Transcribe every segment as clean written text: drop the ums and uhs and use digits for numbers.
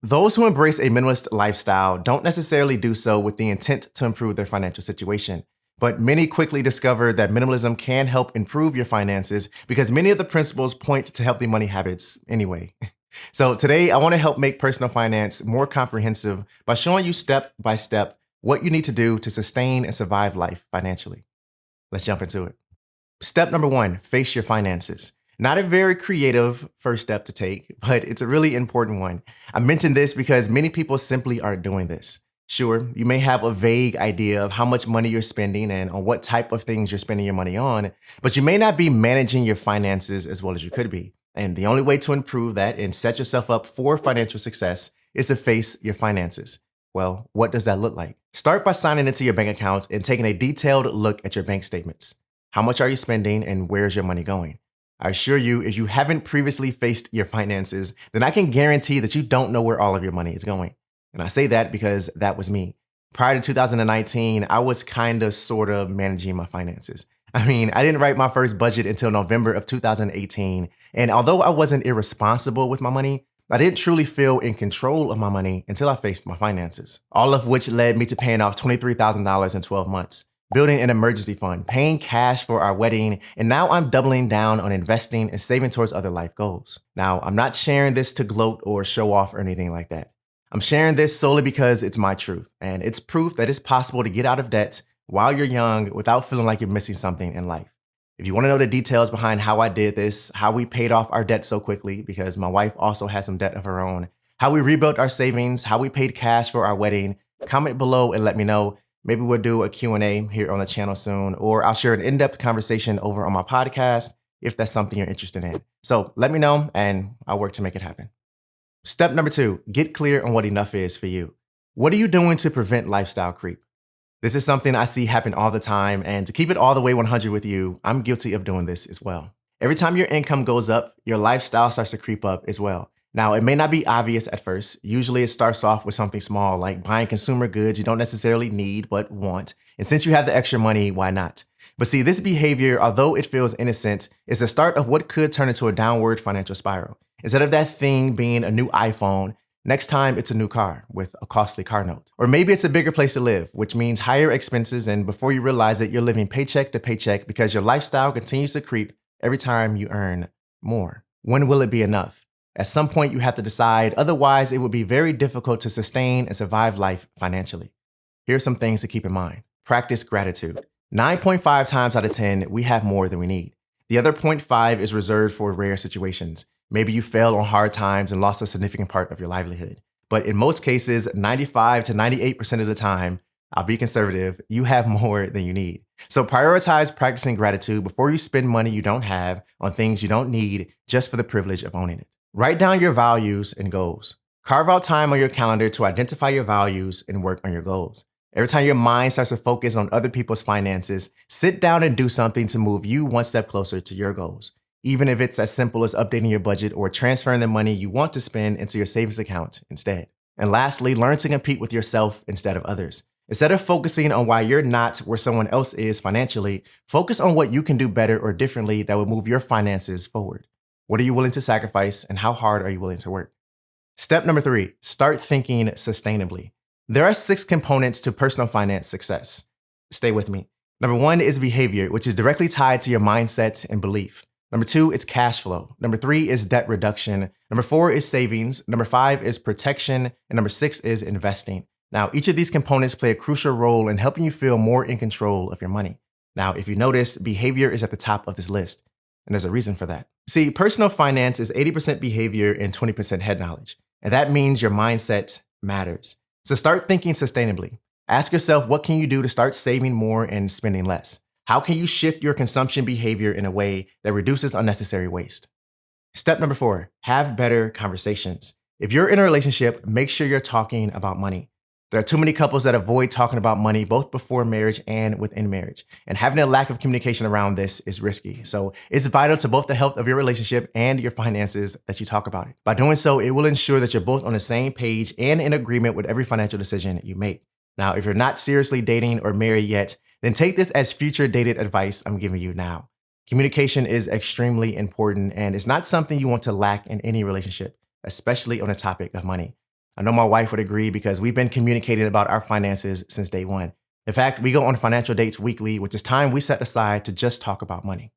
Those who embrace a minimalist lifestyle don't necessarily do so with the intent to improve their financial situation. But many quickly discover that minimalism can help improve your finances because many of the principles point to healthy money habits anyway. So today, I want to help make personal finance more comprehensive by showing you step by step what you need to do to sustain and survive life financially. Let's jump into it. Step number one, face your finances. Not a very creative first step to take, but it's a really important one. I mentioned this because many people simply aren't doing this. Sure, you may have a vague idea of how much money you're spending and on what type of things you're spending your money on, but you may not be managing your finances as well as you could be. And the only way to improve that and set yourself up for financial success is to face your finances. Well, what does that look like? Start by signing into your bank account and taking a detailed look at your bank statements. How much are you spending and where's your money going? I assure you, if you haven't previously faced your finances, then I can guarantee that you don't know where all of your money is going. And I say that because that was me. Prior to 2019, I was sort of managing my finances. I didn't write my first budget until November of 2018. And although I wasn't irresponsible with my money, I didn't truly feel in control of my money until I faced my finances, all of which led me to paying off $23,000 in 12 months, building an emergency fund, paying cash for our wedding, and now I'm doubling down on investing and saving towards other life goals. Now, I'm not sharing this to gloat or show off or anything like that. I'm sharing this solely because it's my truth, and it's proof that it's possible to get out of debt while you're young without feeling like you're missing something in life. If you want to know the details behind how I did this, how we paid off our debt so quickly, because my wife also has some debt of her own, how we rebuilt our savings, how we paid cash for our wedding, comment below and let me know. Maybe we'll do a Q&A here on the channel soon, or I'll share an in-depth conversation over on my podcast if that's something you're interested in. So let me know and I'll work to make it happen. Step number two, get clear on what enough is for you. What are you doing to prevent lifestyle creep? This is something I see happen all the time, and to keep it all the way 100 with you, I'm guilty of doing this as well. Every time your income goes up, your lifestyle starts to creep up as well. Now, it may not be obvious at first. Usually it starts off with something small, like buying consumer goods you don't necessarily need but want. And since you have the extra money, why not? But see, this behavior, although it feels innocent, is the start of what could turn into a downward financial spiral. Instead of that thing being a new iPhone, next time it's a new car with a costly car note. Or maybe it's a bigger place to live, which means higher expenses, and before you realize it, you're living paycheck to paycheck because your lifestyle continues to creep every time you earn more. When will it be enough? At some point, you have to decide, otherwise it would be very difficult to sustain and survive life financially. Here are some things to keep in mind. Practice gratitude. 9.5 times out of 10, we have more than we need. The other 0.5 is reserved for rare situations. Maybe you fell on hard times and lost a significant part of your livelihood. But in most cases, 95 to 98% of the time, I'll be conservative, you have more than you need. So prioritize practicing gratitude before you spend money you don't have on things you don't need just for the privilege of owning it. Write down your values and goals. Carve out time on your calendar to identify your values and work on your goals. Every time your mind starts to focus on other people's finances, sit down and do something to move you one step closer to your goals. Even if it's as simple as updating your budget or transferring the money you want to spend into your savings account instead. And lastly, learn to compete with yourself instead of others. Instead of focusing on why you're not where someone else is financially, focus on what you can do better or differently that will move your finances forward. What are you willing to sacrifice and how hard are you willing to work? Step number 3, start thinking sustainably. There are 6 components to personal finance success. Stay with me. Number 1 is behavior, which is directly tied to your mindset and belief. Number 2 is cash flow. Number 3 is debt reduction. Number 4 is savings. Number 5 is protection. And number 6 is investing. Now, each of these components play a crucial role in helping you feel more in control of your money. Now, if you notice, behavior is at the top of this list. And there's a reason for that. See, personal finance is 80% behavior and 20% head knowledge. And that means your mindset matters. So start thinking sustainably. Ask yourself, what can you do to start saving more and spending less? How can you shift your consumption behavior in a way that reduces unnecessary waste? Step number 4, have better conversations. If you're in a relationship, make sure you're talking about money. There are too many couples that avoid talking about money both before marriage and within marriage. And having a lack of communication around this is risky. So it's vital to both the health of your relationship and your finances that you talk about it. By doing so, it will ensure that you're both on the same page and in agreement with every financial decision you make. Now, if you're not seriously dating or married yet, then take this as future dated advice I'm giving you now. Communication is extremely important, and it's not something you want to lack in any relationship, especially on the topic of money. I know my wife would agree because we've been communicating about our finances since day one. In fact, we go on financial dates weekly, which is time we set aside to just talk about money.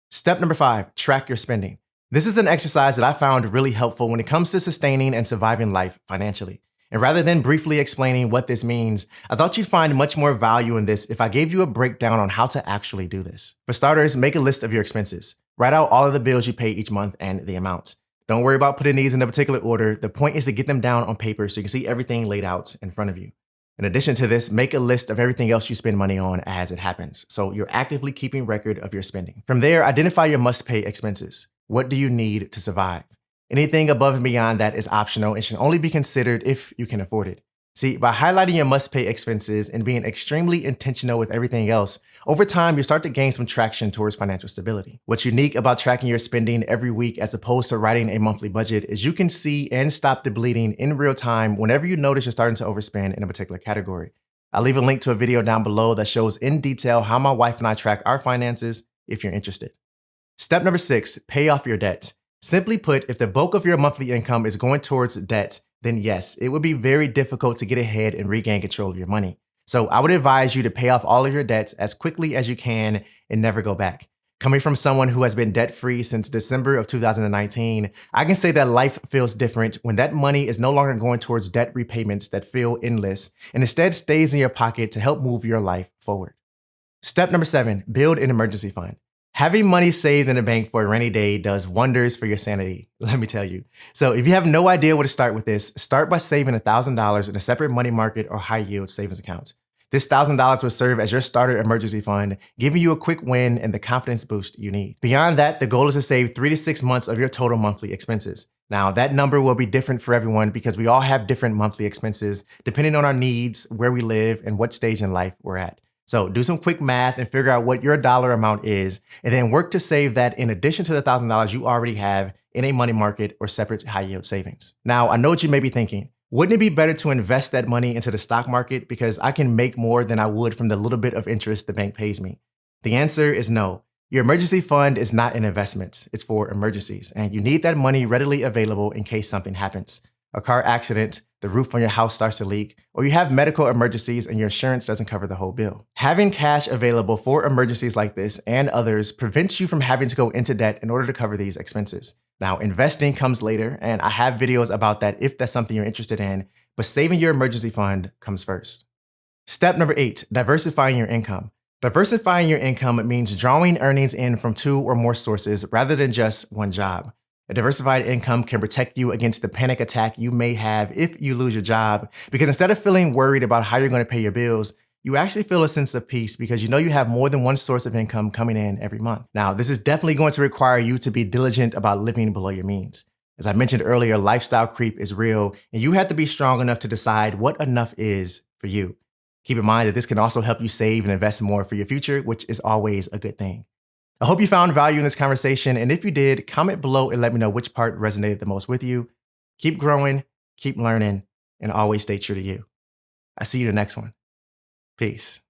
Step number 5, track your spending. This is an exercise that I found really helpful when it comes to sustaining and surviving life financially. And rather than briefly explaining what this means, I thought you'd find much more value in this if I gave you a breakdown on how to actually do this. For starters, make a list of your expenses. Write out all of the bills you pay each month and the amounts. Don't worry about putting these in a particular order. The point is to get them down on paper so you can see everything laid out in front of you. In addition to this, make a list of everything else you spend money on as it happens, so you're actively keeping record of your spending. From there, identify your must-pay expenses. What do you need to survive? Anything above and beyond that is optional and should only be considered if you can afford it. See, by highlighting your must-pay expenses and being extremely intentional with everything else, over time, you start to gain some traction towards financial stability. What's unique about tracking your spending every week as opposed to writing a monthly budget is you can see and stop the bleeding in real time whenever you notice you're starting to overspend in a particular category. I'll leave a link to a video down below that shows in detail how my wife and I track our finances if you're interested. Step number 6, pay off your debt. Simply put, if the bulk of your monthly income is going towards debt, then yes, it would be very difficult to get ahead and regain control of your money. So I would advise you to pay off all of your debts as quickly as you can and never go back. Coming from someone who has been debt-free since December of 2019, I can say that life feels different when that money is no longer going towards debt repayments that feel endless and instead stays in your pocket to help move your life forward. Step number 7, build an emergency fund. Having money saved in the bank for a rainy day does wonders for your sanity, let me tell you. So if you have no idea where to start with this, start by saving $1,000 in a separate money market or high yield savings account. This $1,000 will serve as your starter emergency fund, giving you a quick win and the confidence boost you need. Beyond that, the goal is to save 3 to 6 months of your total monthly expenses. Now, that number will be different for everyone because we all have different monthly expenses depending on our needs, where we live, and what stage in life we're at. So do some quick math and figure out what your dollar amount is, and then work to save that in addition to the $1,000 you already have in a money market or separate high yield savings. Now, I know what you may be thinking. Wouldn't it be better to invest that money into the stock market because I can make more than I would from the little bit of interest the bank pays me? The answer is no. Your emergency fund is not an investment. It's for emergencies, and you need that money readily available in case something happens. A car accident, the roof on your house starts to leak, or you have medical emergencies and your insurance doesn't cover the whole bill. Having cash available for emergencies like this and others prevents you from having to go into debt in order to cover these expenses. Now, investing comes later, and I have videos about that if that's something you're interested in, but saving your emergency fund comes first. Step number 8, diversifying your income. Diversifying your income means drawing earnings in from 2 or more sources rather than just one job. A diversified income can protect you against the panic attack you may have if you lose your job, because instead of feeling worried about how you're going to pay your bills, you actually feel a sense of peace because you know you have more than one source of income coming in every month. Now, this is definitely going to require you to be diligent about living below your means. As I mentioned earlier, lifestyle creep is real, and you have to be strong enough to decide what enough is for you. Keep in mind that this can also help you save and invest more for your future, which is always a good thing. I hope you found value in this conversation, and if you did, comment below and let me know which part resonated the most with you. Keep growing, keep learning, and always stay true to you. I'll see you in the next one. Peace.